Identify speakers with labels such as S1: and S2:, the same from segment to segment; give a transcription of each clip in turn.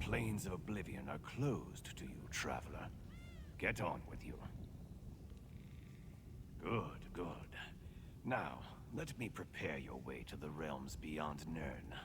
S1: plains of oblivion are closed to you, traveler. Get on with you. Good, good. Now, let me prepare your way to the realms beyond Nirn.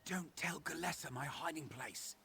S2: Don't tell Galessa my hiding place.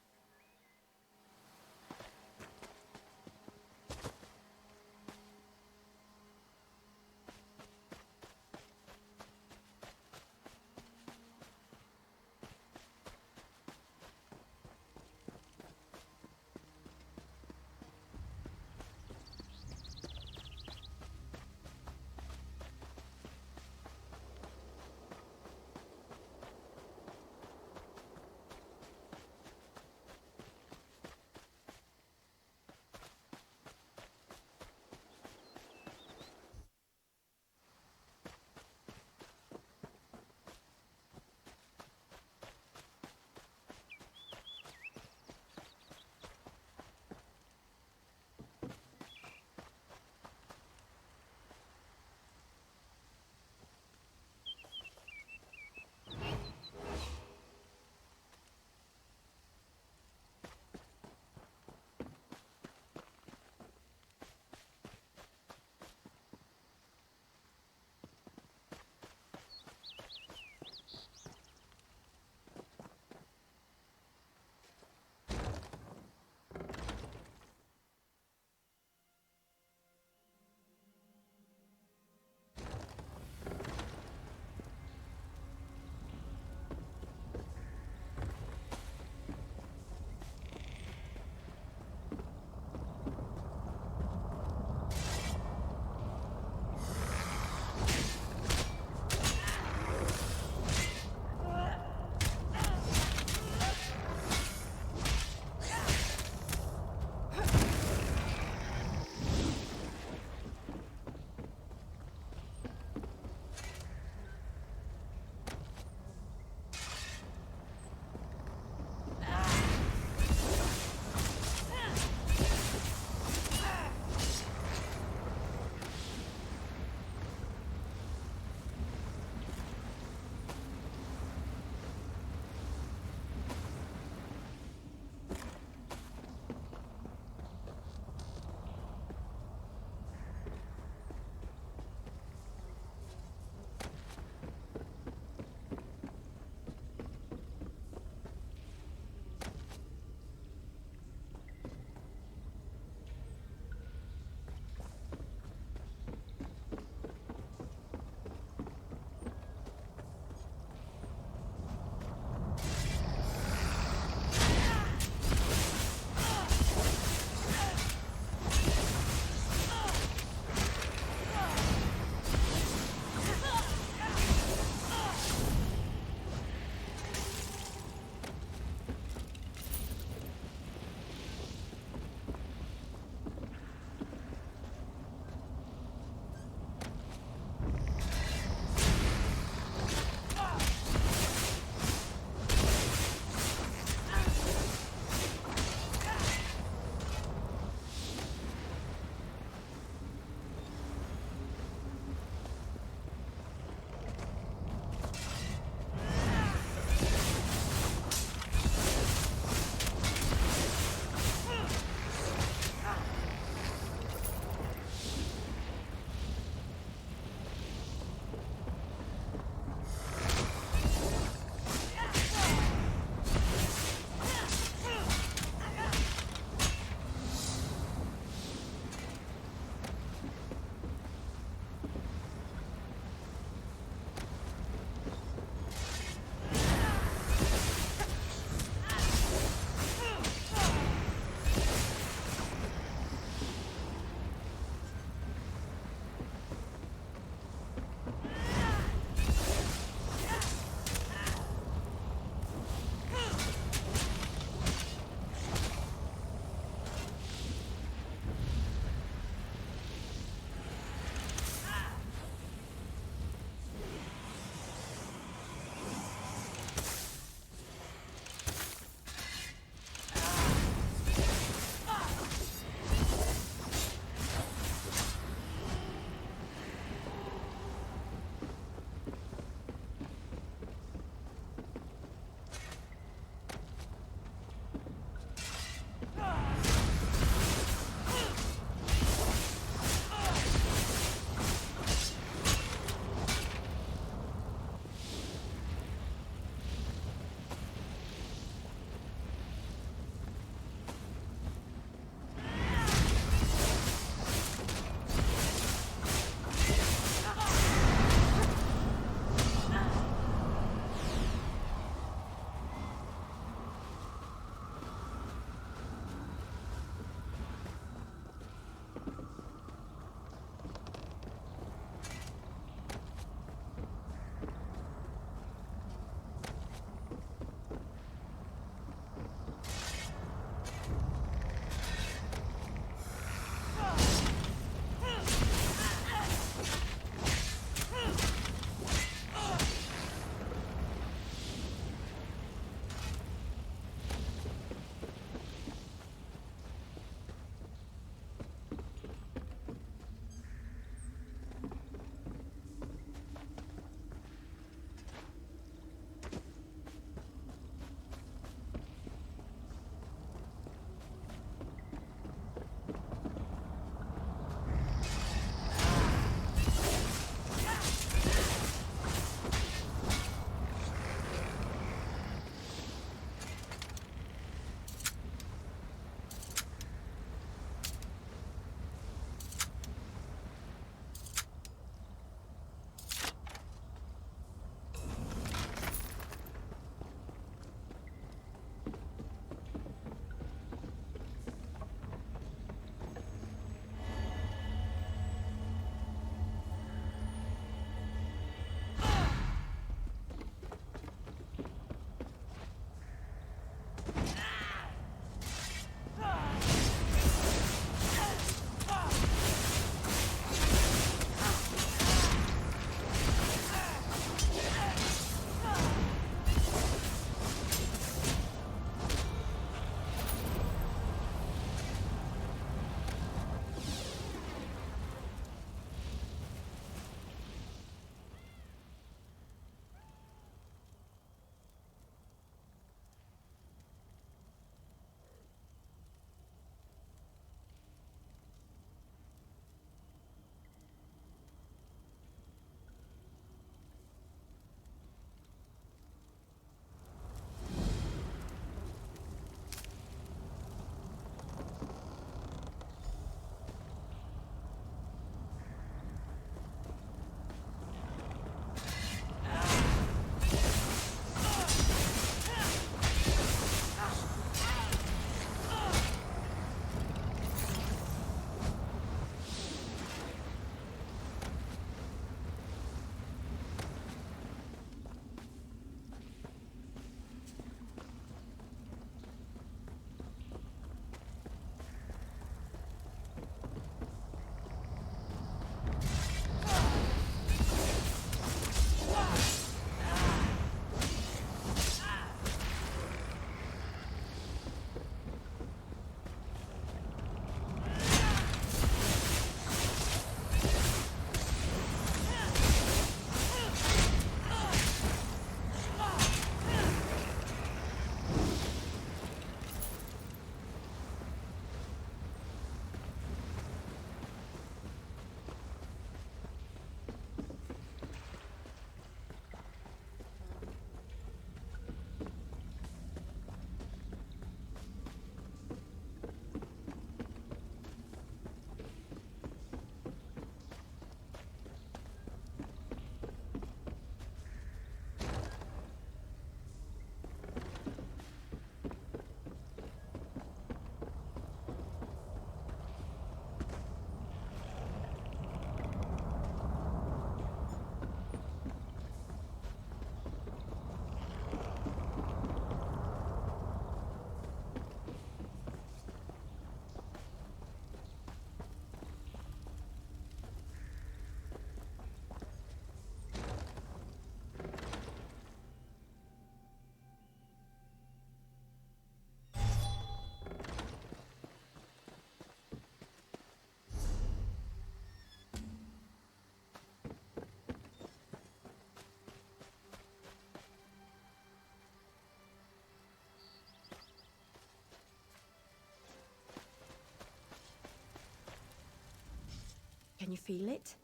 S3: Can you feel it?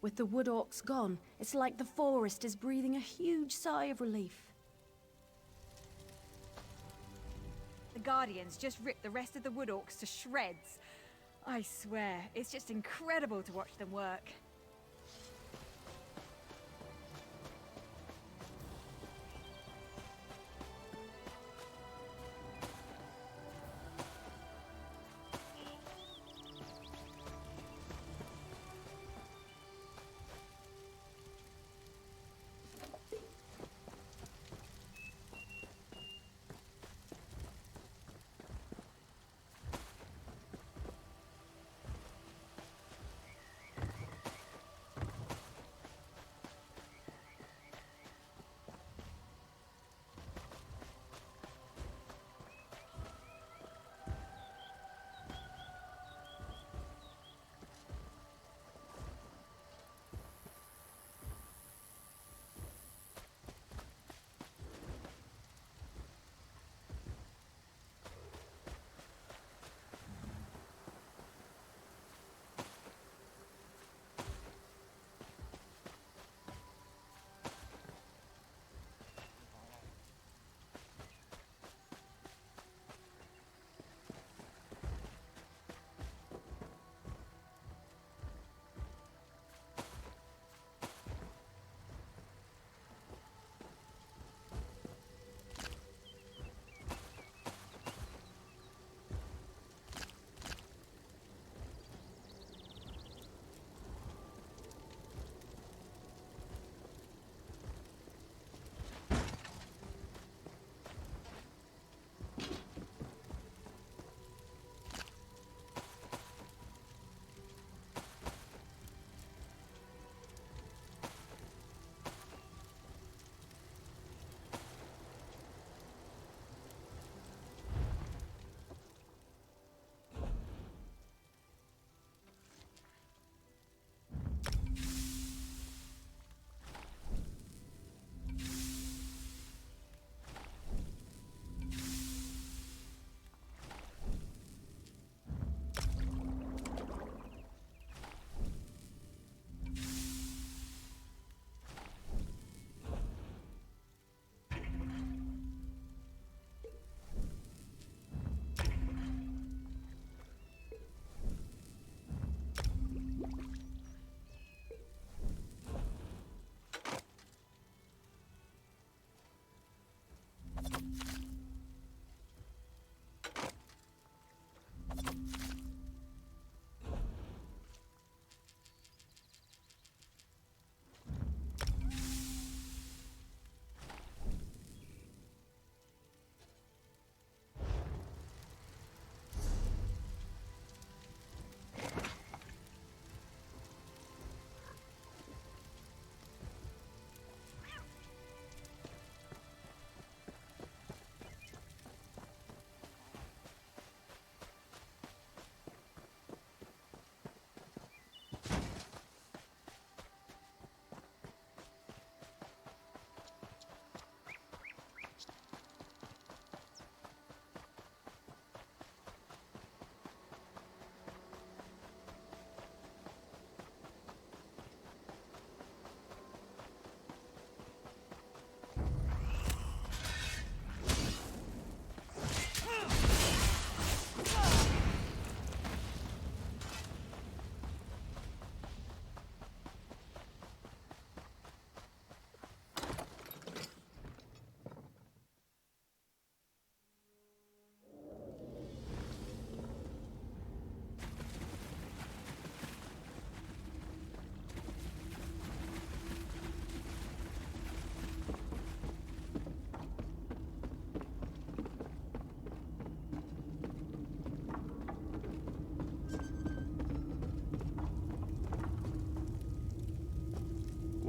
S3: With the wood orcs gone, it's like the forest is breathing a huge sigh of relief.
S4: The Guardians just ripped the rest of the wood orcs to shreds. I swear, it's just incredible to watch them work.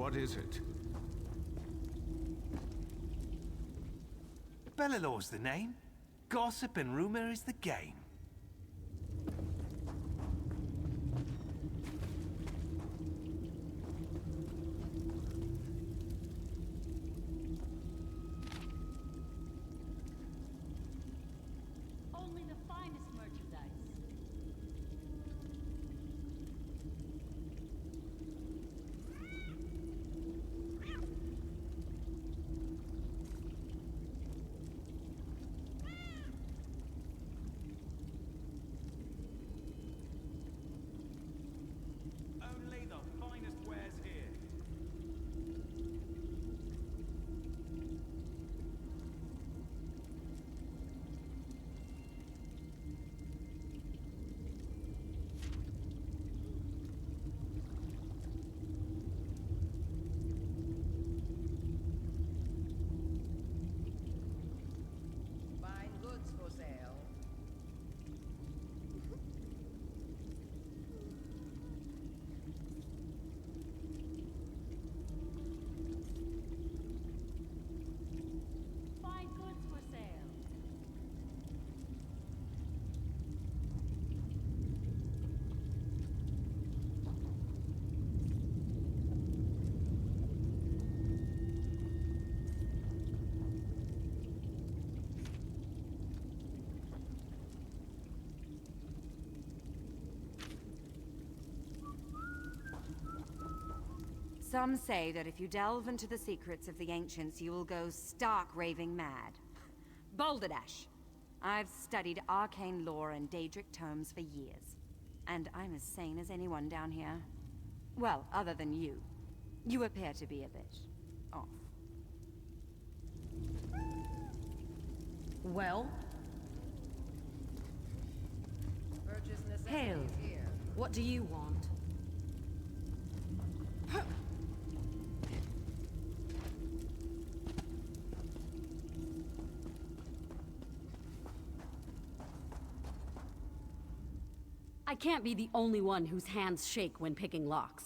S1: What is it?
S2: Bellalaw's the name. Gossip and rumor is the game.
S5: Only the finest merchandise. Some say that if you delve into the secrets of the ancients, you will go stark raving mad. Balderdash! I've studied arcane lore and Daedric tomes for years. And I'm as sane as anyone down here. Well, other than you. You appear to be a bit off.
S3: Well? Hail. What do you want? I can't be the only one whose hands shake when picking locks.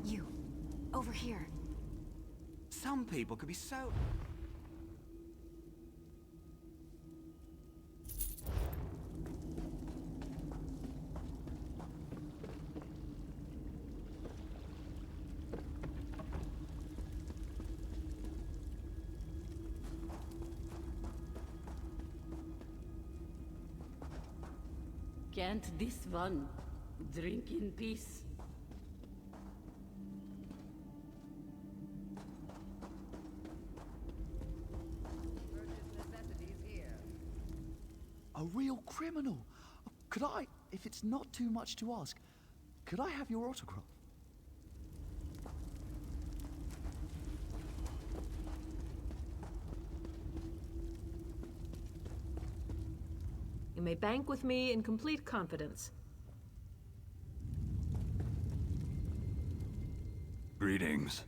S3: You, over here.
S2: Some people could be so...
S3: Can't this one drink in peace?
S6: A real criminal. Could I, if it's not too much to ask, could I have your autograph?
S7: You may bank with me in complete confidence.
S1: Greetings.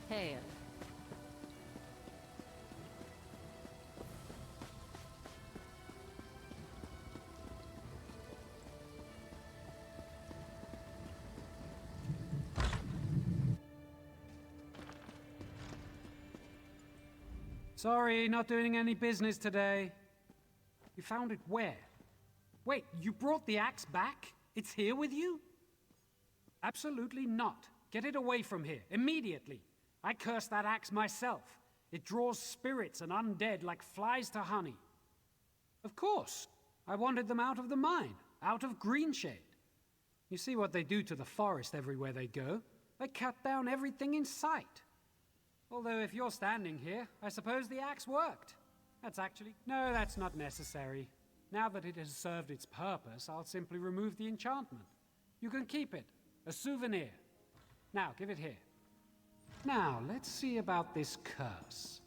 S3: Hail.
S8: Sorry, not doing any business today. You found it where? Wait, you brought the axe back? It's here with you? Absolutely not. Get it away from here, immediately. I cursed that axe myself. It draws spirits and undead like flies to honey. Of course, I wanted them out of the mine, out of Greenshade. You see what they do to the forest everywhere they go. They cut down everything in sight. Although if you're standing here, I suppose the axe worked. That's actually... No, that's not necessary. Now that it has served its purpose, I'll simply remove the enchantment. You can keep it. A souvenir. Now, give it here. Now, let's see about this curse.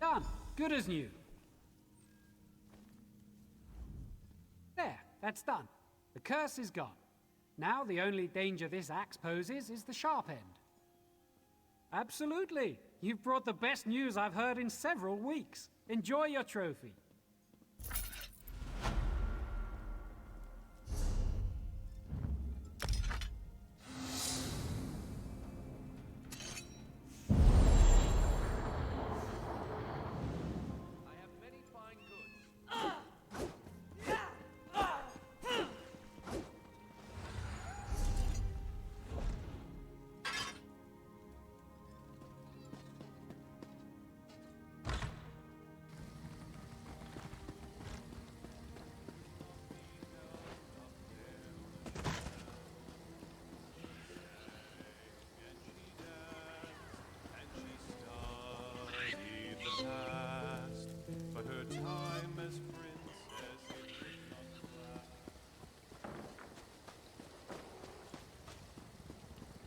S8: Done. Good as new. There, that's done. The curse is gone. Now the only danger this axe poses is the sharp end. Absolutely. You've brought the best news I've heard in several weeks. Enjoy your trophy.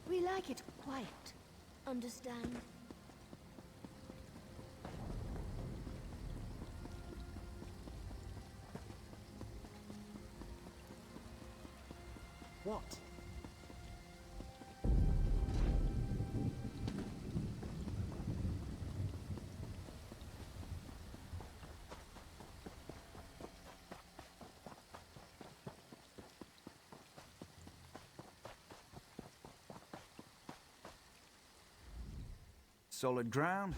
S3: We like it quiet. Understand?
S6: What?
S9: Solid ground?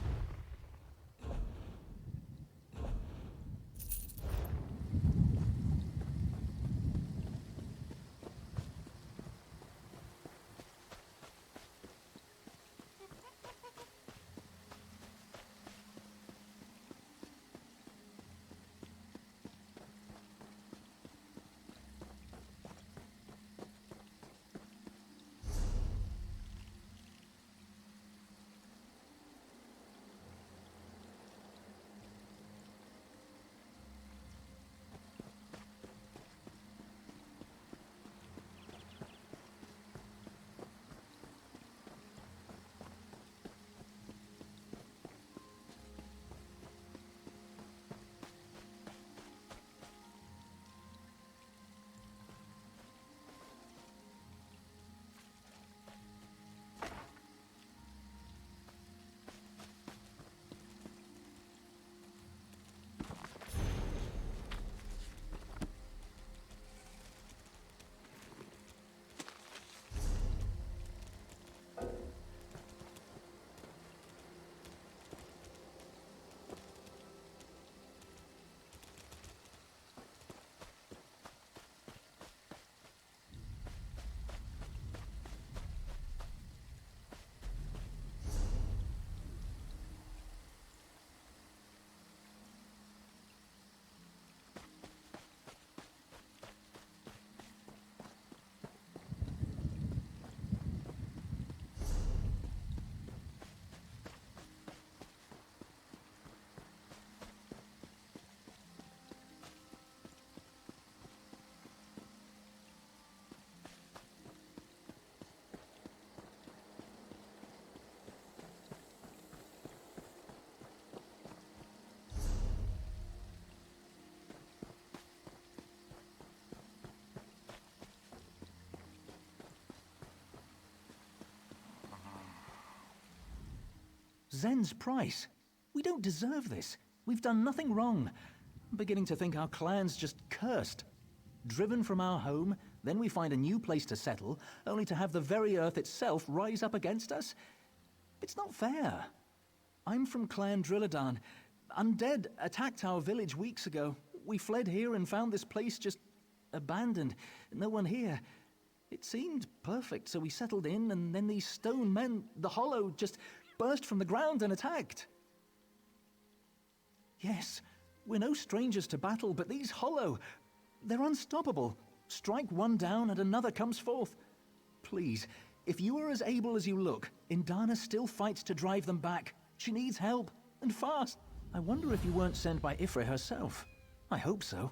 S10: Zen's price. We don't deserve this. We've done nothing wrong. I'm beginning to think our clan's just cursed. Driven from our home, then we find a new place to settle, only to have the very earth itself rise up against us. It's not fair. I'm from Clan Drilladan. Undead attacked our village weeks ago. We fled here and found this place just abandoned. No one here. It seemed perfect, so we settled in, and then these stone men, the Hollow, just burst from the ground and attacked. Yes, we're no strangers to battle, but these Hollow, they're unstoppable. Strike one down and another comes forth. Please, if you are as able as you look, Indana still fights to drive them back. She needs help, and fast. I wonder if you weren't sent by Ifrit herself. I hope so.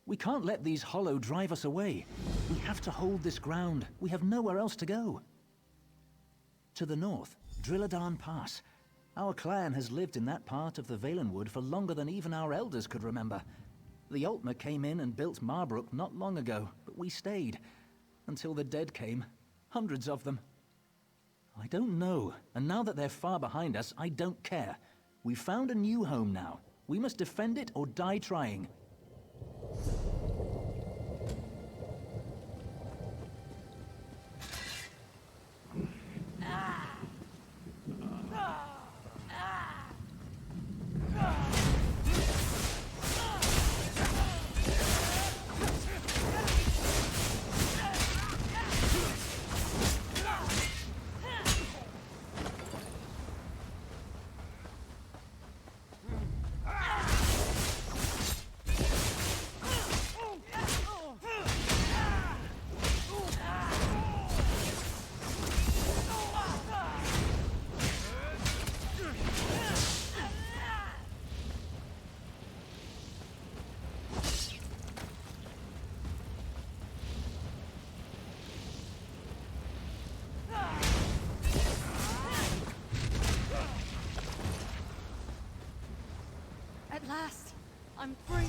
S10: We can't let these Hollow drive us away. We have to hold this ground. We have nowhere else to go. To the north, Drilladan Pass. Our clan has lived in that part of the Valenwood for longer than even our elders could remember. The Altmer came in and built Marbrook not long ago, but we stayed. Until the dead came. Hundreds of them. I don't know. And now that they're far behind us, I don't care. We've found a new home now. We must defend it or die trying.
S4: At last, I'm free.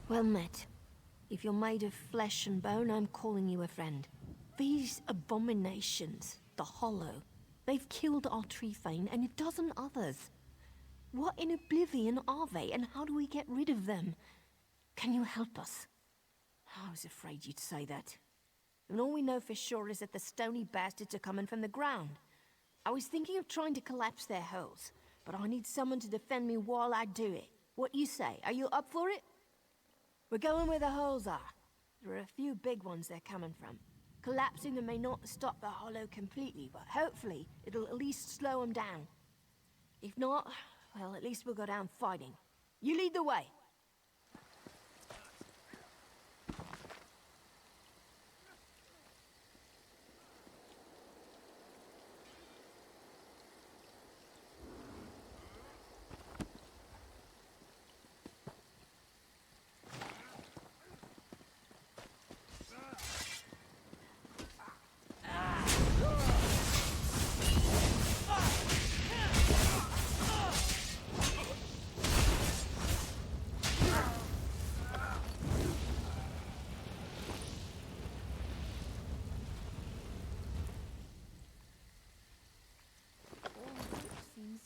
S9: Well met. If you're made of flesh and bone, I'm calling you a friend. These abominations, the Hollow, they've killed our tree thane and a dozen others. What in oblivion are they, and how do we get rid of them? Can you help us? I was afraid you'd say that. And all we know for sure is that the stony bastards are coming from the ground. I was thinking of trying to collapse their holes, but I need someone to defend me while I do it. What you say? Are you up for it? We're going where the holes are. There are a few big ones they're coming from. Collapsing them may not stop the Hollow completely, but hopefully it'll at least slow them down. If not, well, at least we'll go down fighting. You lead the way.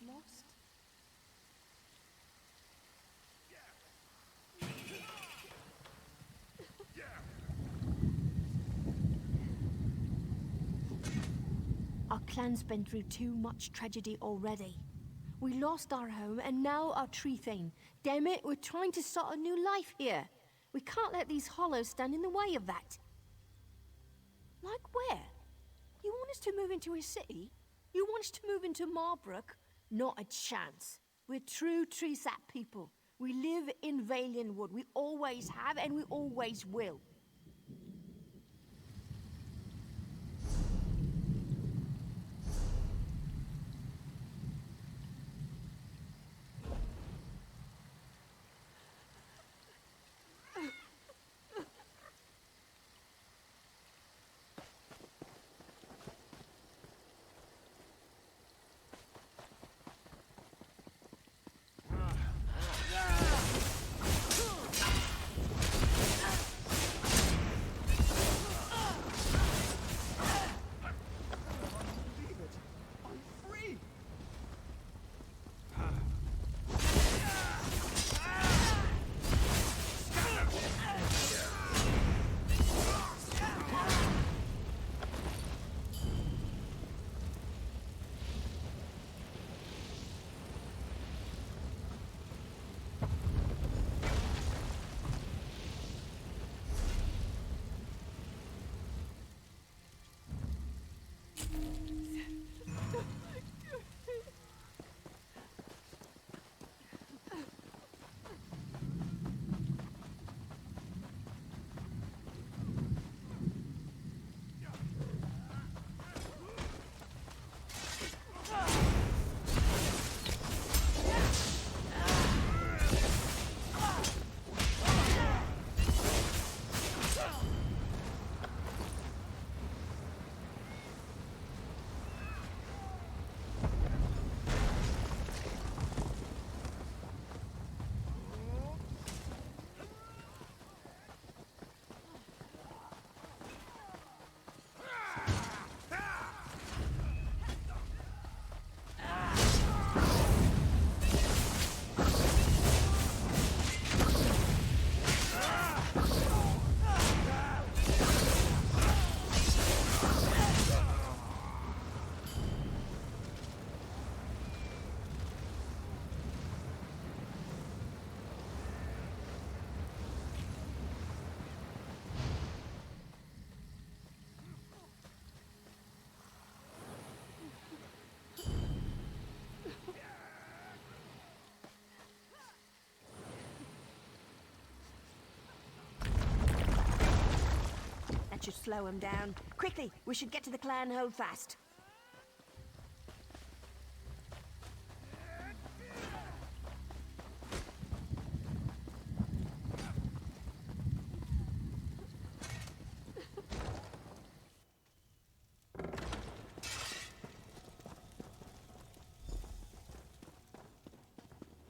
S3: Lost.
S9: Our clan's been through too much tragedy already. We lost our home and now our tree thane. Damn it, we're trying to start a new life here. We can't let these hollows stand in the way of that. Like where? You want us to move into a city? You want us to move into Marbrook? Not a chance. We're true tree sap people. We live in Valian Wood. We always have and we always will. That should slow him down. Quickly, we should get to the clan hold fast.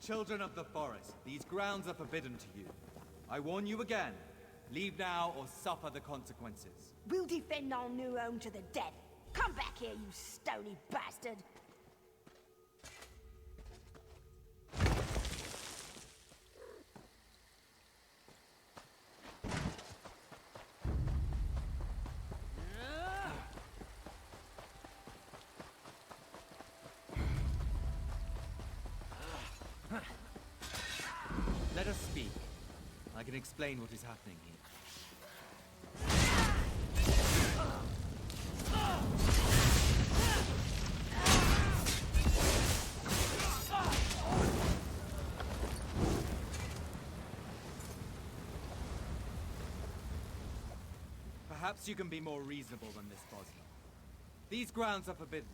S11: Children of the forest, these grounds are forbidden to you. I warn you again. Leave now or suffer the consequences.
S9: We'll defend our new home to the death. Come back here, you stony bastard!
S11: Let us speak. I can explain what is happening here. Perhaps you can be more reasonable than this, Bosma. These grounds are forbidden.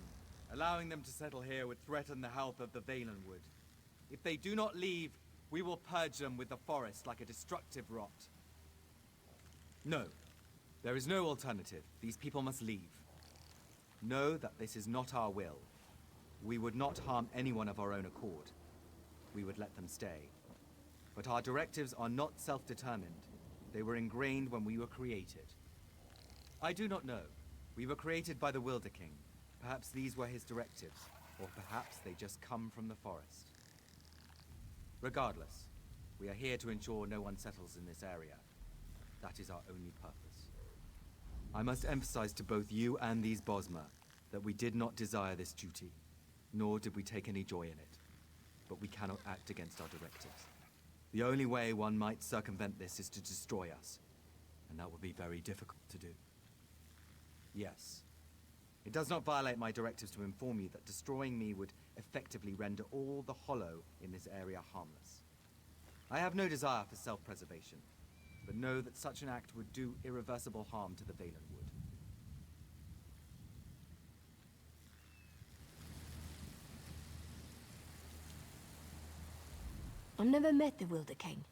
S11: Allowing them to settle here would threaten the health of the Valenwood. If they do not leave, we will purge them with the forest like a destructive rot. No. There is no alternative. These people must leave. Know that this is not our will. We would not harm anyone of our own accord. We would let them stay. But our directives are not self-determined. They were ingrained when we were created. I do not know. We were created by the Wilder King. Perhaps these were his directives, or perhaps they just come from the forest. Regardless, we are here to ensure no one settles in this area. That is our only purpose. I must emphasize to both you and these Bosma that we did not desire this duty, nor did we take any joy in it. But we cannot act against our directives. The only way one might circumvent this is to destroy us, and that would be very difficult to do. Yes. It does not violate my directives to inform you that destroying me would effectively render all the hollow in this area harmless. I have no desire for self-preservation, but know that such an act would do irreversible harm to the Valenwood.
S9: I've never met the Wilder King,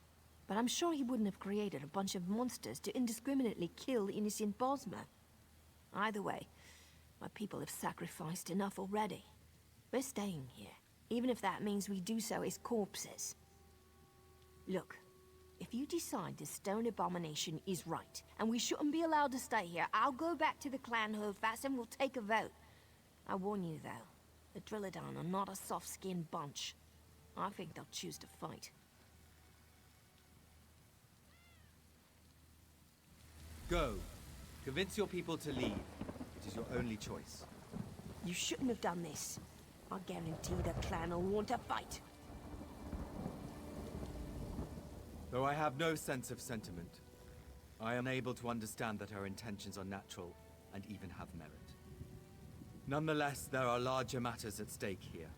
S9: but I'm sure he wouldn't have created a bunch of monsters to indiscriminately kill innocent Bosma. Either way, my people have sacrificed enough already. We're staying here, even if that means we do so as corpses. Look, if you decide the stone abomination is right, and we shouldn't be allowed to stay here, I'll go back to the clan holdfast and we'll take a vote. I warn you, though, the Drilladan are not a soft-skinned bunch. I think they'll choose to fight.
S11: Go. Convince your people to leave. It is your only choice.
S9: You shouldn't have done this. I guarantee the clan will want to fight.
S11: Though I have no sense of sentiment, I am able to understand that our intentions are natural and even have merit. Nonetheless, there are larger matters at stake here.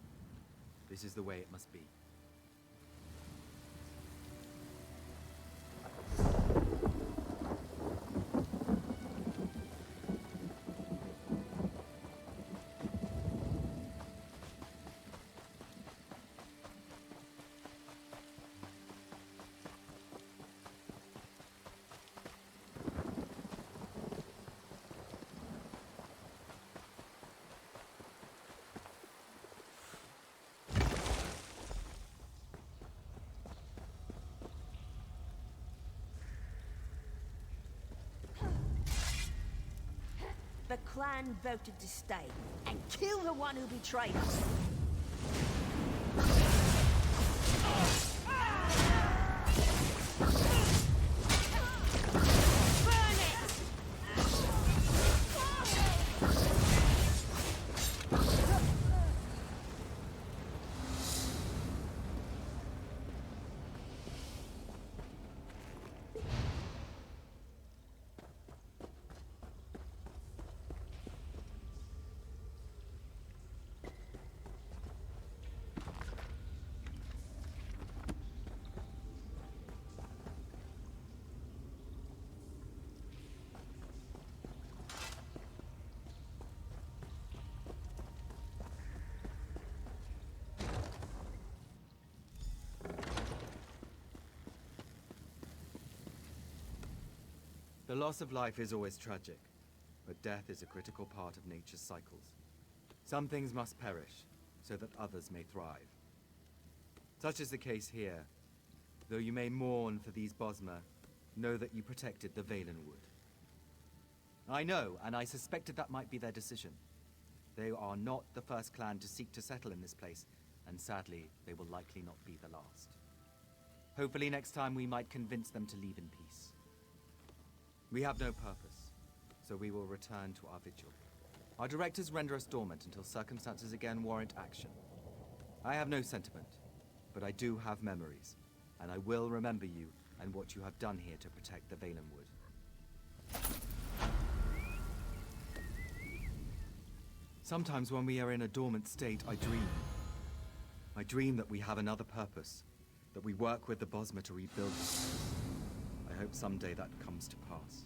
S11: This is the way it must be.
S9: The clan voted to stay, and kill the one who betrayed us. Burn it!
S11: The loss of life is always tragic, but death is a critical part of nature's cycles. Some things must perish, so that others may thrive. Such is the case here. Though you may mourn for these Bosmer, know that you protected the Valenwood. I know, and I suspected that might be their decision. They are not the first clan to seek to settle in this place, and sadly, they will likely not be the last. Hopefully next time we might convince them to leave in peace. We have no purpose, so we will return to our vigil. Our directors render us dormant until circumstances again warrant action. I have no sentiment, but I do have memories, and I will remember you and what you have done here to protect the Valenwood. Sometimes when we are in a dormant state, I dream. I dream that we have another purpose, that we work with the Bosmer to rebuild this place. I hope someday that comes to pass.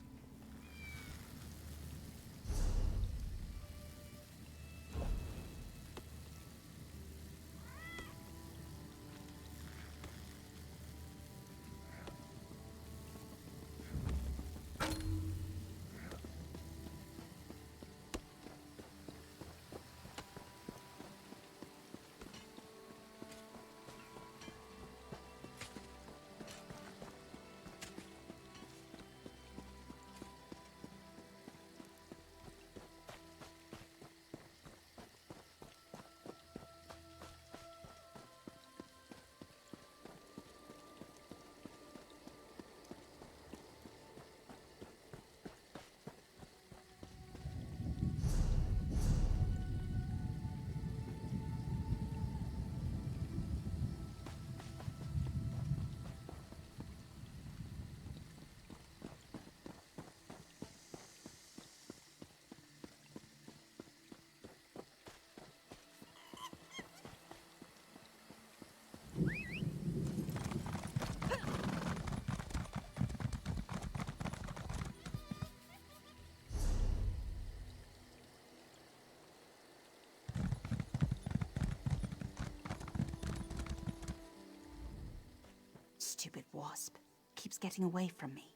S5: Stupid wasp. Keeps getting away from me.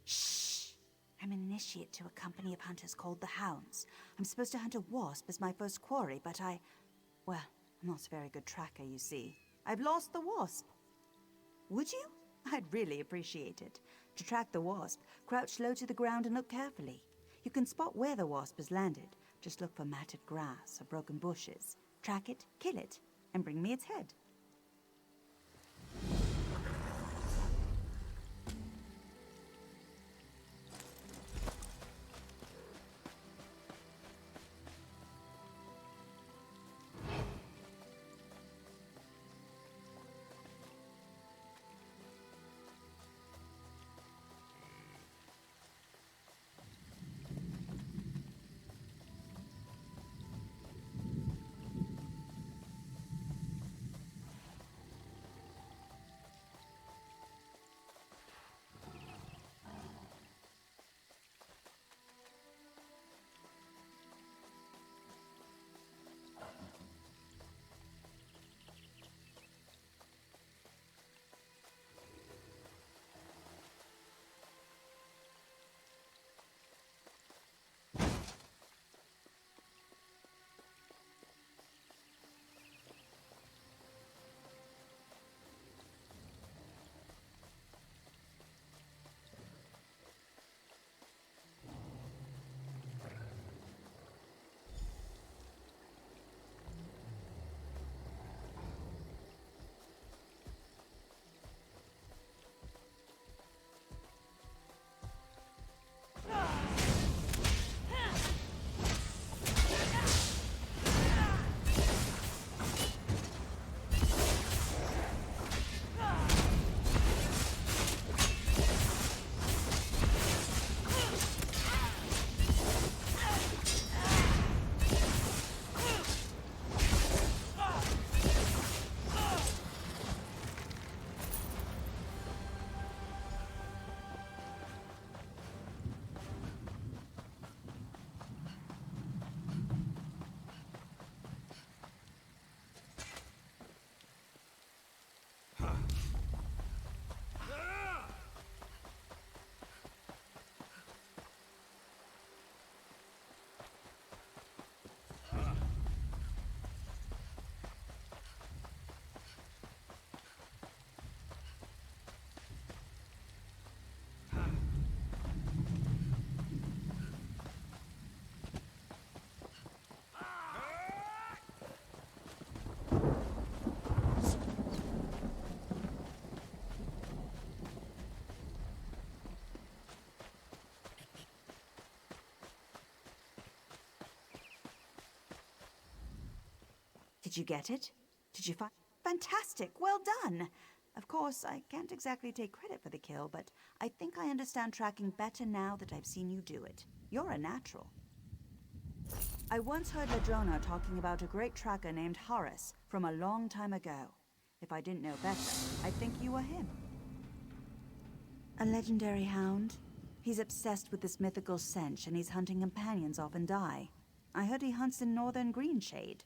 S5: Shh! I'm an initiate to a company of hunters called the Hounds. I'm supposed to hunt a wasp as my first quarry, but well, I'm not a very good tracker, you see. I've lost the wasp. Would you? I'd really appreciate it. To track the wasp, crouch low to the ground and look carefully. You can spot where the wasp has landed. Just look for matted grass or broken bushes. Track it, kill it, and bring me its head.
S12: Did you get it? Did you find... Fantastic! Well done! Of course, I can't exactly take credit for the kill, but I think I understand tracking better now that I've seen you do it. You're a natural. I once heard Ladrona talking about a great tracker named Horace from a long time ago. If I didn't know better, I'd think you were him. A legendary hound? He's obsessed with this mythical stench, and he's hunting companions often die. I heard he hunts in northern Greenshade.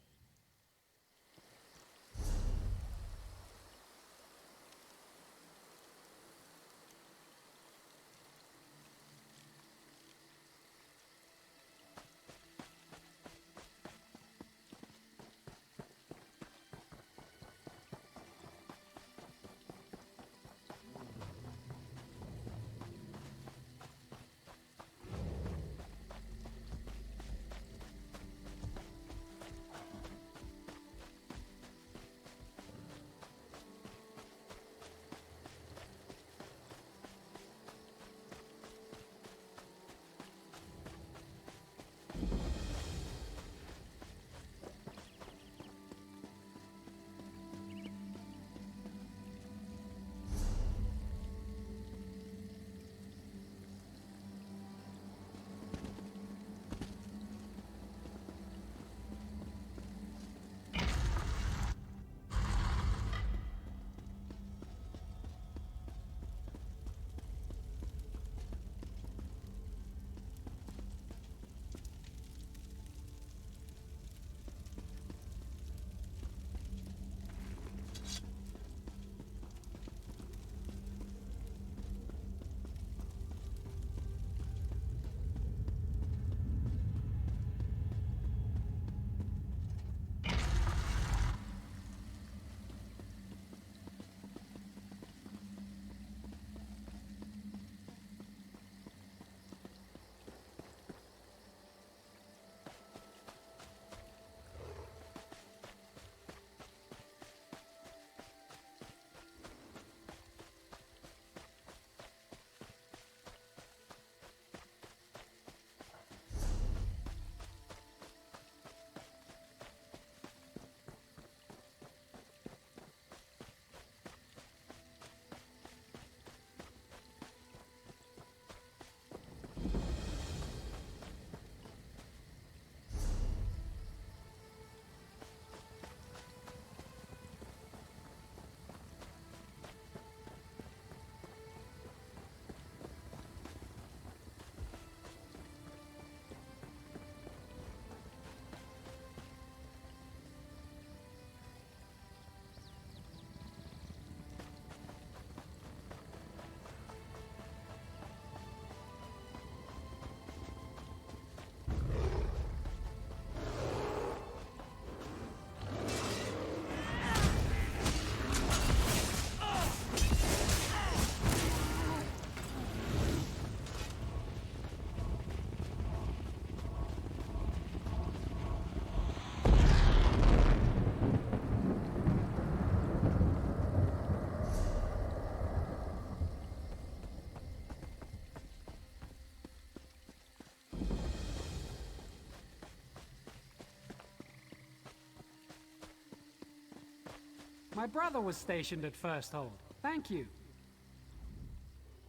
S8: My brother was stationed at First Hold. Thank you.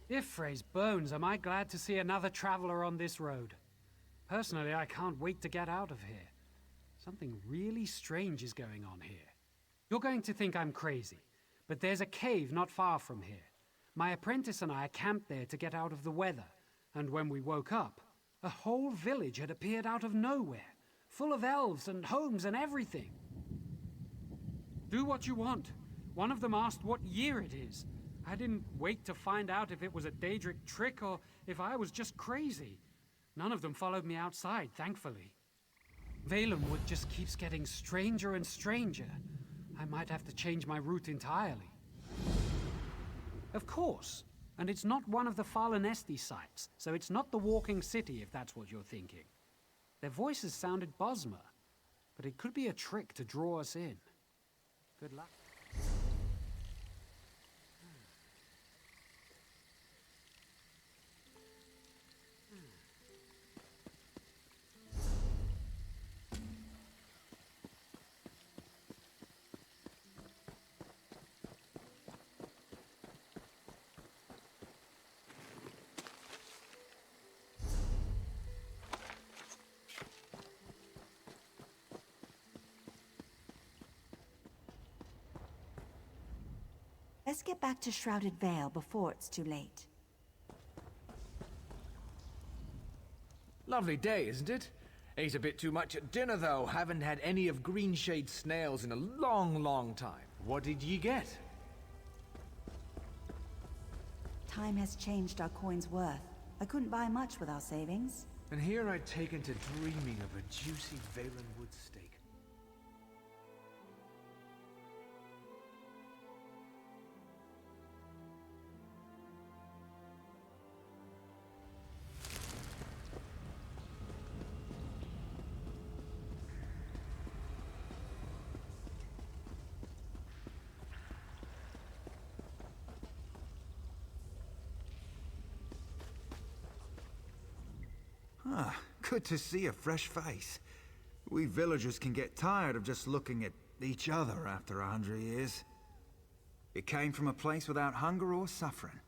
S8: Ifre's bones, am I glad to see another traveler on this road. Personally, I can't wait to get out of here. Something really strange is going on here. You're going to think I'm crazy, but there's a cave not far from here. My apprentice and I camped there to get out of the weather, and when we woke up, a whole village had appeared out of nowhere, full of elves and homes and everything. Do what you want. One of them asked what year it is. I didn't wait to find out if it was a Daedric trick or if I was just crazy. None of them followed me outside, thankfully. Valenwood just keeps getting stranger and stranger. I might have to change my route entirely. Of course. And it's not one of the Fallen Esti sites, so it's not the Walking City if that's what you're thinking. Their voices sounded Bosmer, but it could be a trick to draw us in. Good luck.
S12: Let's get back to Shrouded Vale before it's too late.
S13: Lovely day, isn't it? Ate a bit too much at dinner, though. Haven't had any of Greenshade's snails in a long, long time. What did ye get?
S12: Time has changed our coin's worth. I couldn't buy much with our savings.
S13: And here I'd taken to dreaming of a juicy Valenwood steak.
S14: Ah, good to see a fresh face. We villagers can get tired of just looking at each other after 100 years. It came from a place without hunger or suffering.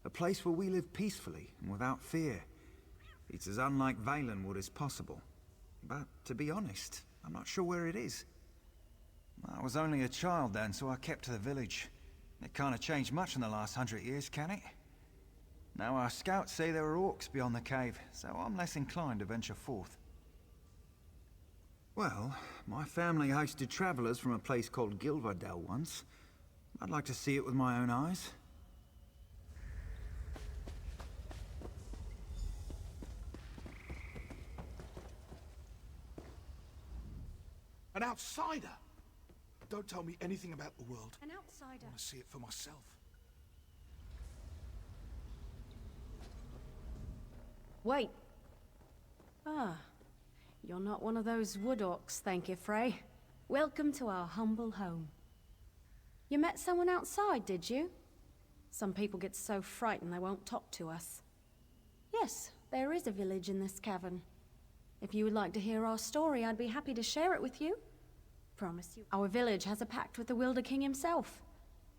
S14: A place where we live peacefully and without fear. It's as unlike Valenwood as possible. But, to be honest, I'm not sure where it is. I was only a child then, so I kept to the village. It can't have changed much in the last 100 years, can it? Now our scouts say there are orcs beyond the cave, so I'm less inclined to venture forth. Well, my family hosted travelers from a place called Gilvardale once. I'd like to see it with my own eyes.
S15: An outsider? Don't tell me anything about the world.
S3: An outsider.
S15: I want to see it for myself.
S3: Wait. Ah, you're not one of those wood orcs, thank you, Frey. Welcome to our humble home. You met someone outside, did you? Some people get so frightened they won't talk to us. Yes, there is a village in this cavern. If you would like to hear our story, I'd be happy to share it with you. Promise you. Our village has a pact with the Wilder King himself.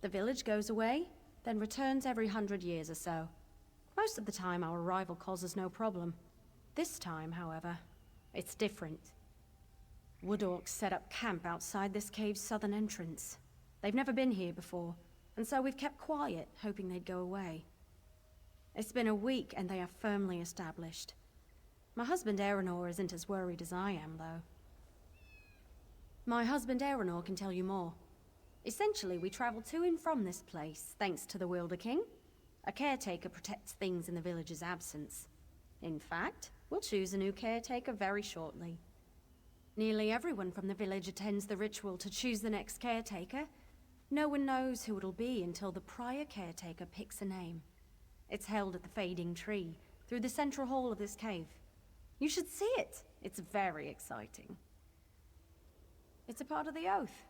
S3: The village goes away, then returns every 100 years or so. Most of the time, our arrival causes no problem. This time, however, it's different. Wood orcs set up camp outside this cave's southern entrance. They've never been here before, and so we've kept quiet, hoping they'd go away. It's been a week, and they are firmly established. My husband Erenor isn't as worried as I am, though. My husband Erenor can tell you more. Essentially, we travel to and from this place, thanks to the Wilder King. A caretaker protects things in the village's absence. In fact, we'll choose a new caretaker very shortly. Nearly everyone from the village attends the ritual to choose the next caretaker. No one knows who it'll be until the prior caretaker picks a name. It's held at the Fading Tree, through the central hall of this cave. You should see it. It's very exciting. It's a part of the oath.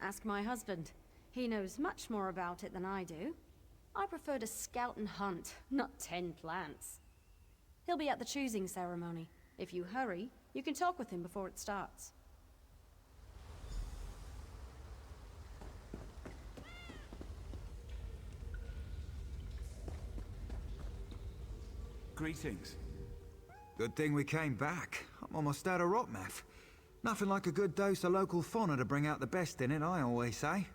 S3: Ask my husband. He knows much more about it than I do. I prefer to scout and hunt, not tend plants. He'll be at the choosing ceremony. If you hurry, you can talk with him before it starts.
S14: Greetings. Good thing we came back. I'm almost out of rot meth. Nothing like a good dose of local fauna to bring out the best in it, I always say.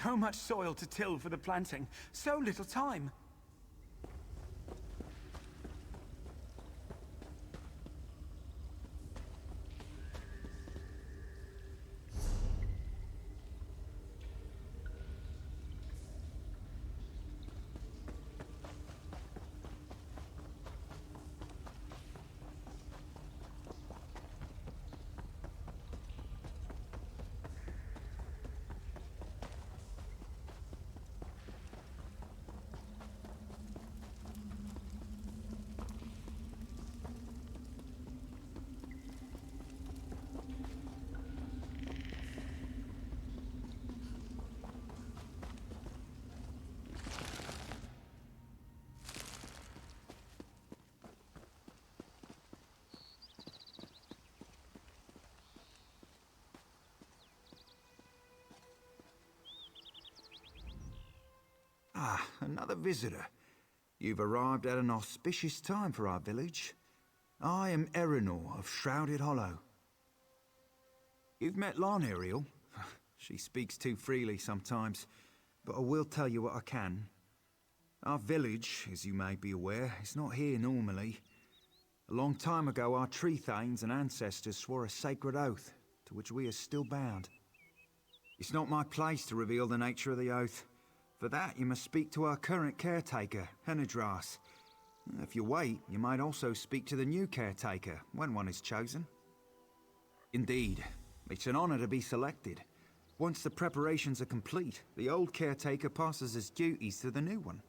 S2: So much soil to till for the planting, so little time.
S14: another visitor. You've arrived at an auspicious time for our village. I am Erinor of Shrouded Hollow. You've met Lon, Ariel. She speaks too freely sometimes, but I will tell you what I can. Our village, as you may be aware, is not here normally. A long time ago, our tree thanes and ancestors swore a sacred oath, to which we are still bound. It's not my place to reveal the nature of the oath. For that, you must speak to our current caretaker, Henadras. If you wait, you might also speak to the new caretaker, when one is chosen. Indeed, it's an honor to be selected. Once the preparations are complete, the old caretaker passes his duties to the new one.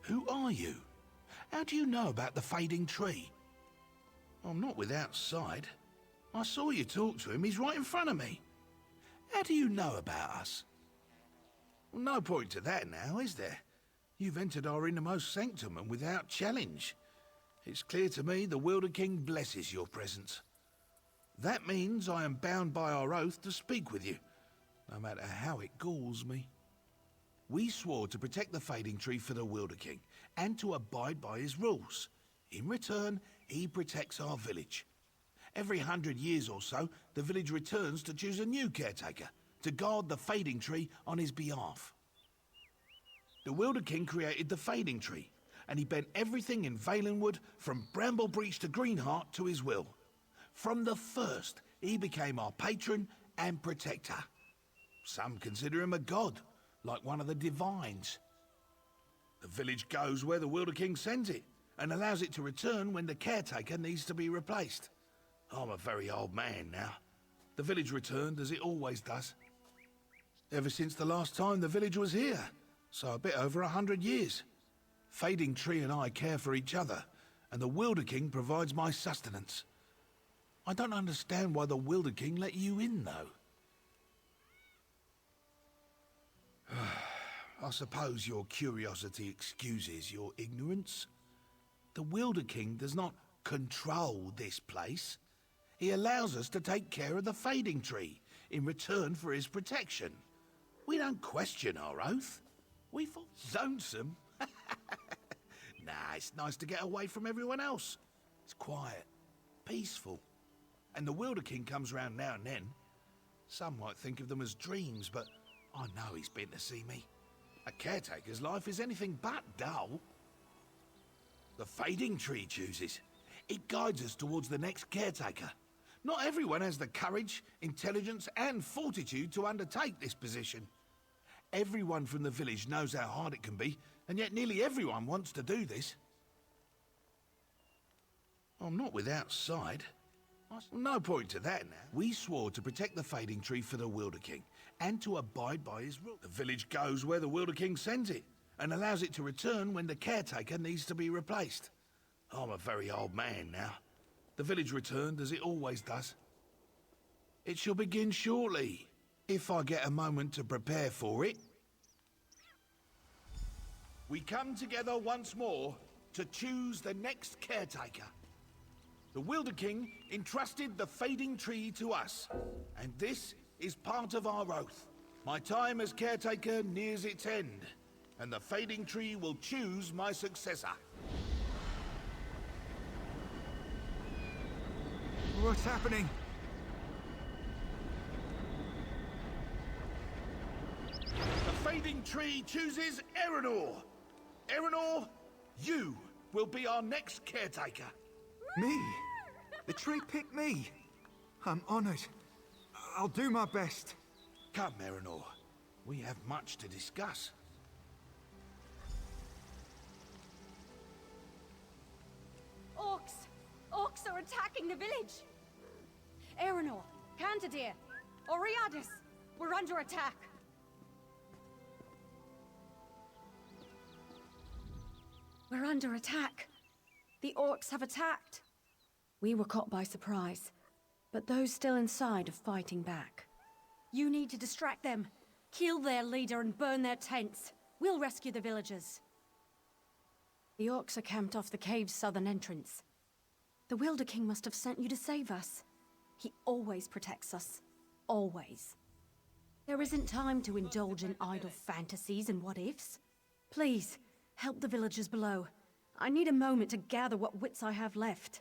S15: Who are you? How do you know about the fading tree? I'm not without sight. I saw you talk to him. He's right in front of me. How do you know about us? Well, no point to that now, is there? You've entered our innermost sanctum and without challenge. It's clear to me the Wilder King blesses your presence. That means I am bound by our oath to speak with you, no matter how it galls me. We swore to protect the fading tree for the Wilder King, and to abide by his rules. In return, he protects our village. Every 100 years or so, the village returns to choose a new caretaker, to guard the fading tree on his behalf. The Wilder King created the fading tree, and he bent everything in Valenwood, from Bramblebreach to Greenheart, to his will. From the first, he became our patron and protector. Some consider him a god, like one of the divines. The village goes where the Wilder King sends it, and allows it to return when the caretaker needs to be replaced. I'm a very old man now. The village returned as it always does. Ever since the last time the village was here, so a bit over 100 years. Fading Tree and I care for each other, and the Wilder King provides my sustenance. I don't understand why the Wilder King let you in, though. I suppose your curiosity excuses your ignorance. The Wilder King does not control this place. He allows us to take care of the fading tree in return for his protection. We don't question our oath. We feel lonesome. Nah, it's nice to get away from everyone else. It's quiet, peaceful. And the Wilder King comes round now and then. Some might think of them as dreams, but I know he's been to see me. A caretaker's life is anything but dull. The fading tree chooses. It guides us towards the next caretaker. Not everyone has the courage, intelligence, and fortitude to undertake this position. Everyone from the village knows how hard it can be, and yet nearly everyone wants to do this. I'm not without sight. No point to that now. We swore to protect the fading tree for the Wilder King, and to abide by his rule. The village goes where the Wilder King sends it, and allows it to return when the caretaker needs to be replaced. I'm a very old man now. The village returned as it always does. It shall begin shortly, if I get a moment to prepare for it. We come together once more to choose the next caretaker. The Wilder King entrusted the fading tree to us, and this is part of our oath. My time as caretaker nears its end, and the fading tree will choose my successor.
S14: What's happening?
S15: The fading tree chooses Erinor. Erinor, you will be our next caretaker.
S14: Me? The tree picked me. I'm honored. I'll do my best.
S15: Come, Erinor. We have much to discuss.
S3: Orcs! Orcs are attacking the village! Erinor, Cantadir, Oriadus, we're under attack! We're under attack. The orcs have attacked. We were caught by surprise, but those still inside are fighting back. You need to distract them. Kill their leader and burn their tents. We'll rescue the villagers. The orcs are camped off the cave's southern entrance. The Wilder King must have sent you to save us. He always protects us. Always. There isn't time to indulge in idle fantasies and what-ifs. Please, help the villagers below. I need a moment to gather what wits I have left.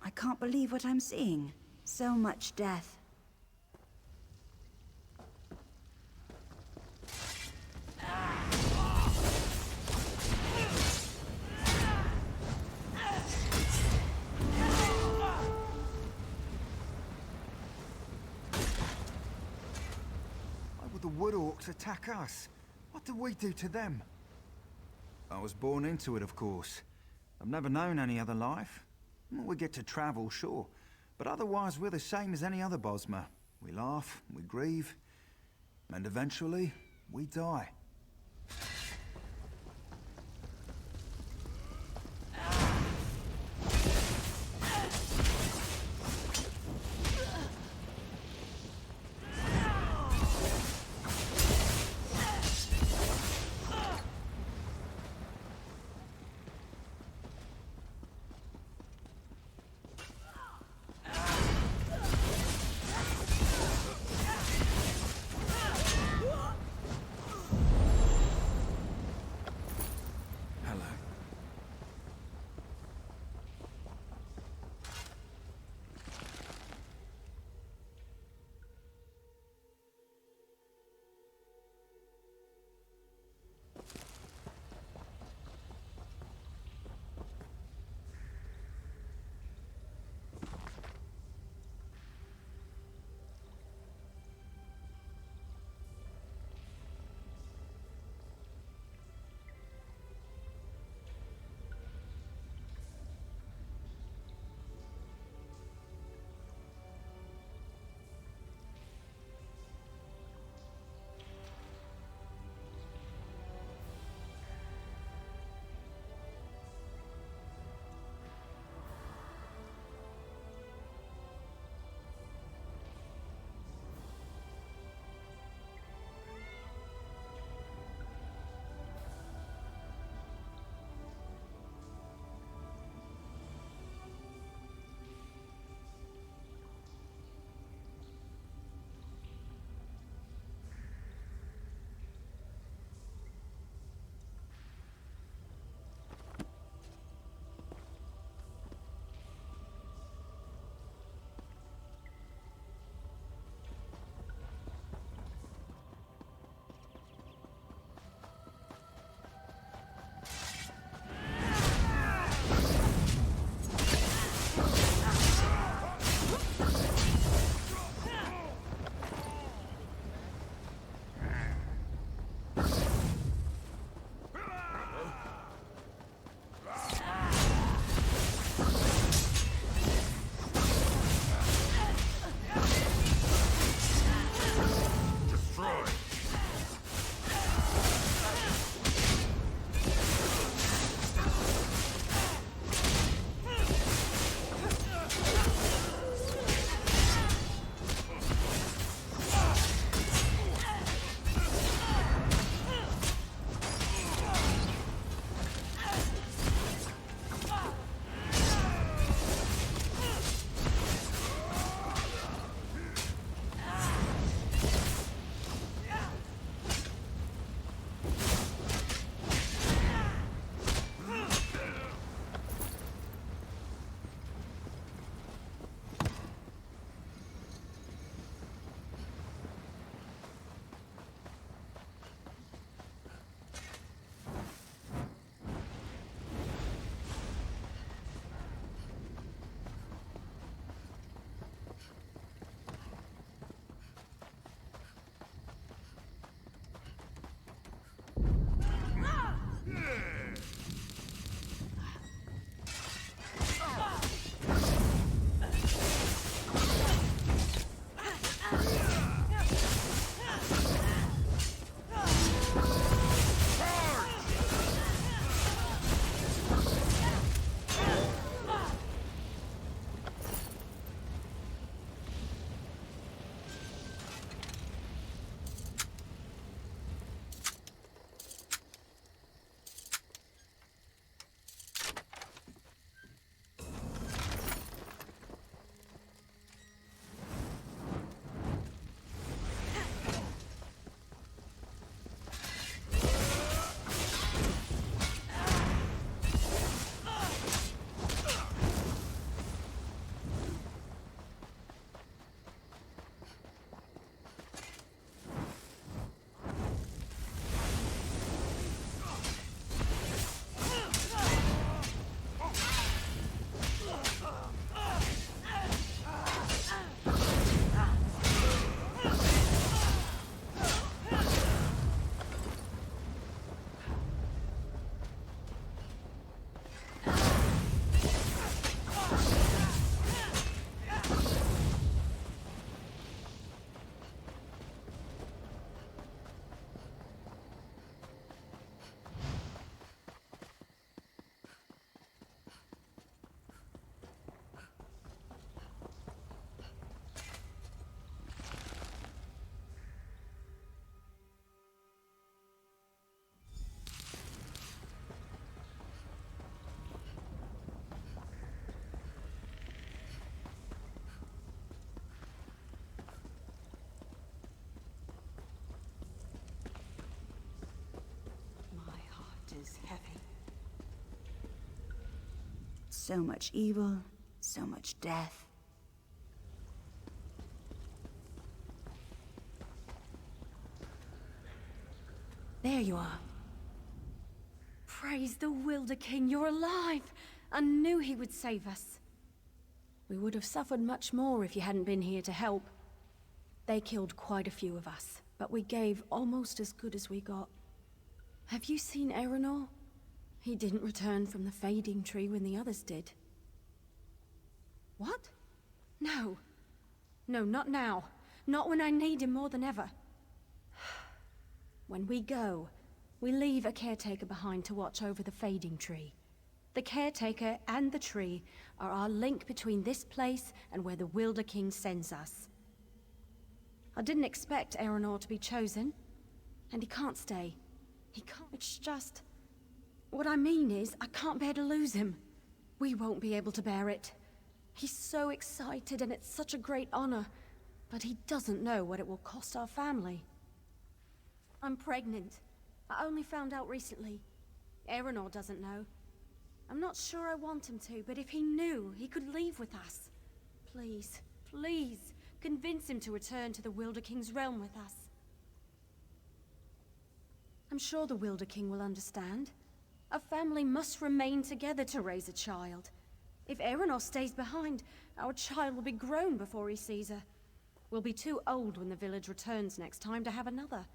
S12: I can't believe what I'm seeing. So much death.
S14: Why would the wood orcs attack us? What did we do to them? I was born into it, of course. I've never known any other life. We get to travel, sure, but otherwise we're the same as any other Bosmer. We laugh, we grieve, and eventually, we die.
S12: So much evil, so much death.
S3: There you are. Praise the Wilder King, you're alive! I knew he would save us. We would have suffered much more if you hadn't been here to help. They killed quite a few of us, but we gave almost as good as we got. Have you seen Erenor? He didn't return from the fading tree when the others did. What? No. No, not now. Not when I need him more than ever. When we go, we leave a caretaker behind to watch over the fading tree. The caretaker and the tree are our link between this place and where the Wilder King sends us. I didn't expect Erenor to be chosen, and he can't stay. He can't. It's just... What I mean is, I can't bear to lose him. We won't be able to bear it. He's so excited, and it's such a great honor, but he doesn't know what it will cost our family. I'm pregnant. I only found out recently. Erenor doesn't know. I'm not sure I want him to, but if he knew, he could leave with us. Please, please, convince him to return to the Wilder King's realm with us. I'm sure the Wilder King will understand. A family must remain together to raise a child. If Erenor stays behind, our child will be grown before he sees her. We'll be too old when the village returns next time to have another.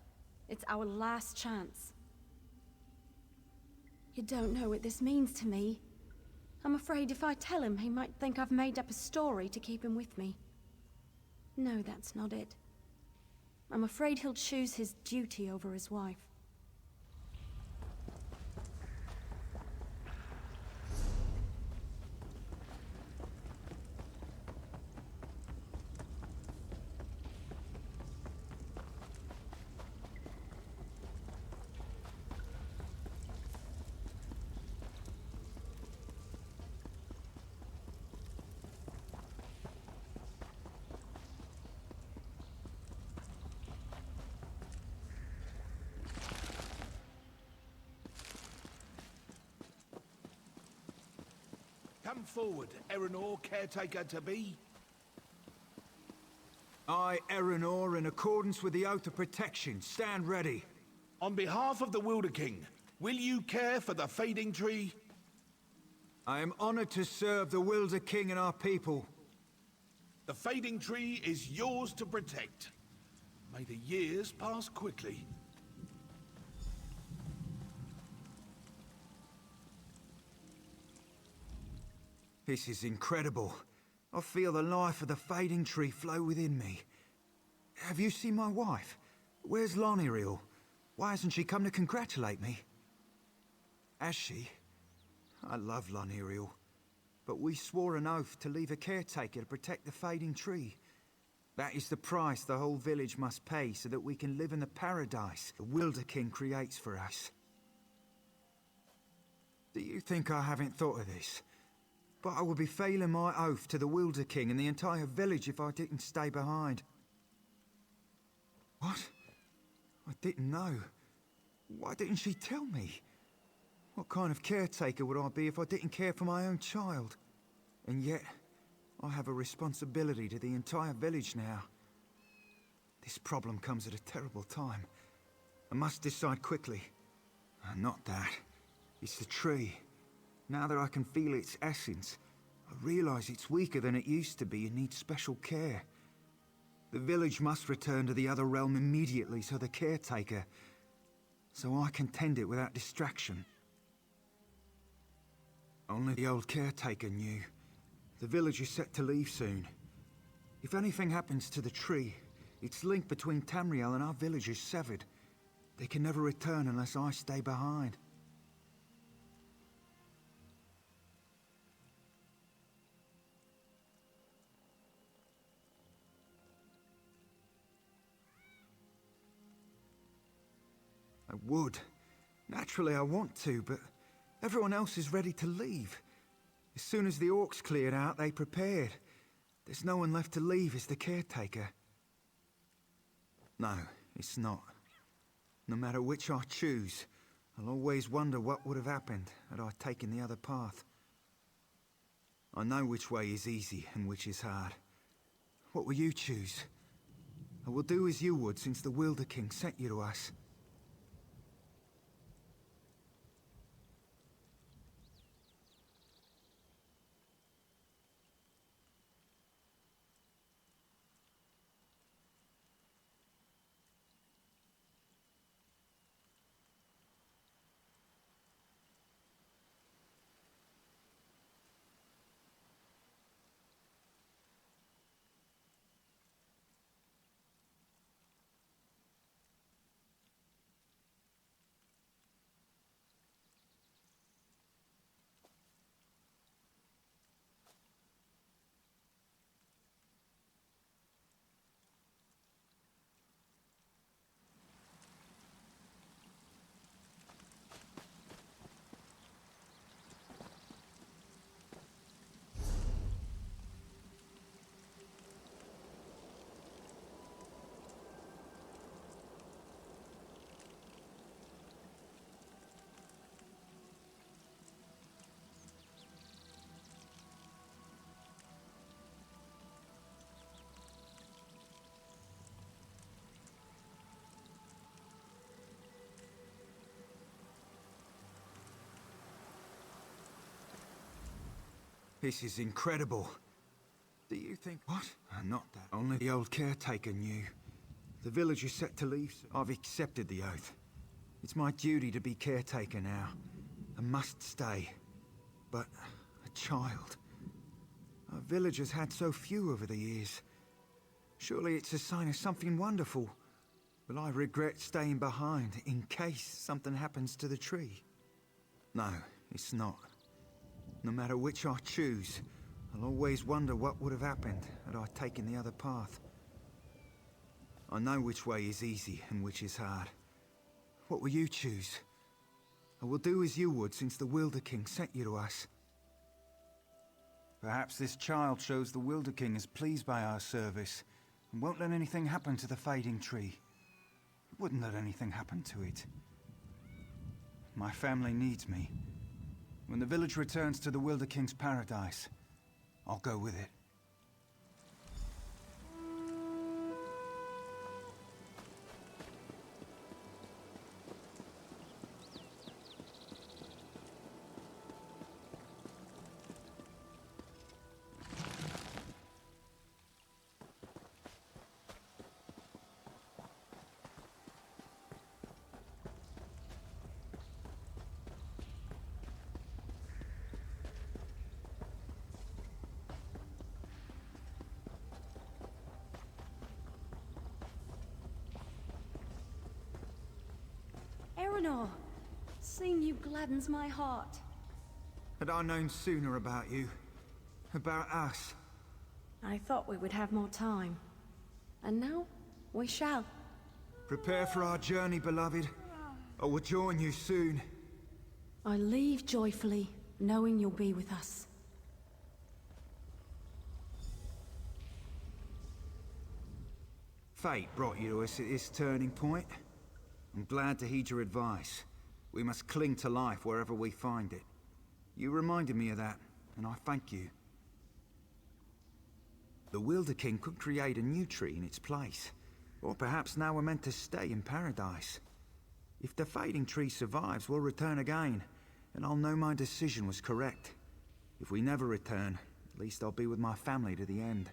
S3: It's our last chance. You don't know what this means to me. I'm afraid if I tell him, he might think I've made up a story to keep him with me. No, that's not it. I'm afraid he'll choose his duty over his wife.
S15: Come forward, Erenor, caretaker to be.
S14: I, Erenor, in accordance with the Oath of Protection, stand ready.
S15: On behalf of the Wilder King, will you care for the fading tree?
S14: I am honored to serve the Wilder King and our people.
S15: The fading tree is yours to protect. May the years pass quickly.
S14: This is incredible. I feel the life of the fading tree flow within me. Have you seen my wife? Where's Loniriel? Why hasn't she come to congratulate me? Has she? I love Loniriel, but we swore an oath to leave a caretaker to protect the fading tree. That is the price the whole village must pay so that we can live in the paradise the Wilder King creates for us. Do you think I haven't thought of this? But I would be failing my oath to the Wilder King and the entire village if I didn't stay behind. What? I didn't know. Why didn't she tell me? What kind of caretaker would I be if I didn't care for my own child? And yet, I have a responsibility to the entire village now. This problem comes at a terrible time. I must decide quickly. Not that. It's the tree. Now that I can feel its essence, I realize it's weaker than it used to be and needs special care. The village must return to the other realm immediately so the caretaker... so I can tend it without distraction. Only the old caretaker knew. The village is set to leave soon. If anything happens to the tree, its link between Tamriel and our village is severed. They can never return unless I stay behind. I would. Naturally I want to, but everyone else is ready to leave. As soon as the orcs cleared out, they prepared. There's no one left to leave as the caretaker. No, it's not. No matter which I choose, I'll always wonder what would have happened had I taken the other path. I know which way is easy and which is hard. What will you choose? I will do as you would since the Wilder King sent you to us. This is incredible. Do you think... What? Not that. Only the old caretaker knew. The village is set to leave soon. I've accepted the oath. It's my duty to be caretaker now. I must stay. But a child... Our village has had so few over the years. Surely it's a sign of something wonderful. Will I regret staying behind in case something happens to the tree? No, it's not. No matter which I choose, I'll always wonder what would have happened had I taken the other path. I know which way is easy and which is hard. What will you choose? I will do as you would since the Wilder King sent you to us. Perhaps this child shows the Wilder King is pleased by our service and won't let anything happen to the fading tree. He wouldn't let anything happen to it. My family needs me. When the village returns to the Wilder King's paradise, I'll go with it.
S3: Eleanor, seeing you gladdens my heart.
S14: Had I known sooner about you, about us.
S3: I thought we would have more time. And now, we shall.
S14: Prepare for our journey, beloved. I will join you soon.
S3: I leave joyfully, knowing you'll be with us.
S14: Fate brought you to us at this turning point. I'm glad to heed your advice. We must cling to life wherever we find it. You reminded me of that, and I thank you. The Wilder King could create a new tree in its place. Or perhaps now we're meant to stay in paradise. If the fading tree survives, we'll return again, and I'll know my decision was correct. If we never return, at least I'll be with my family to the end.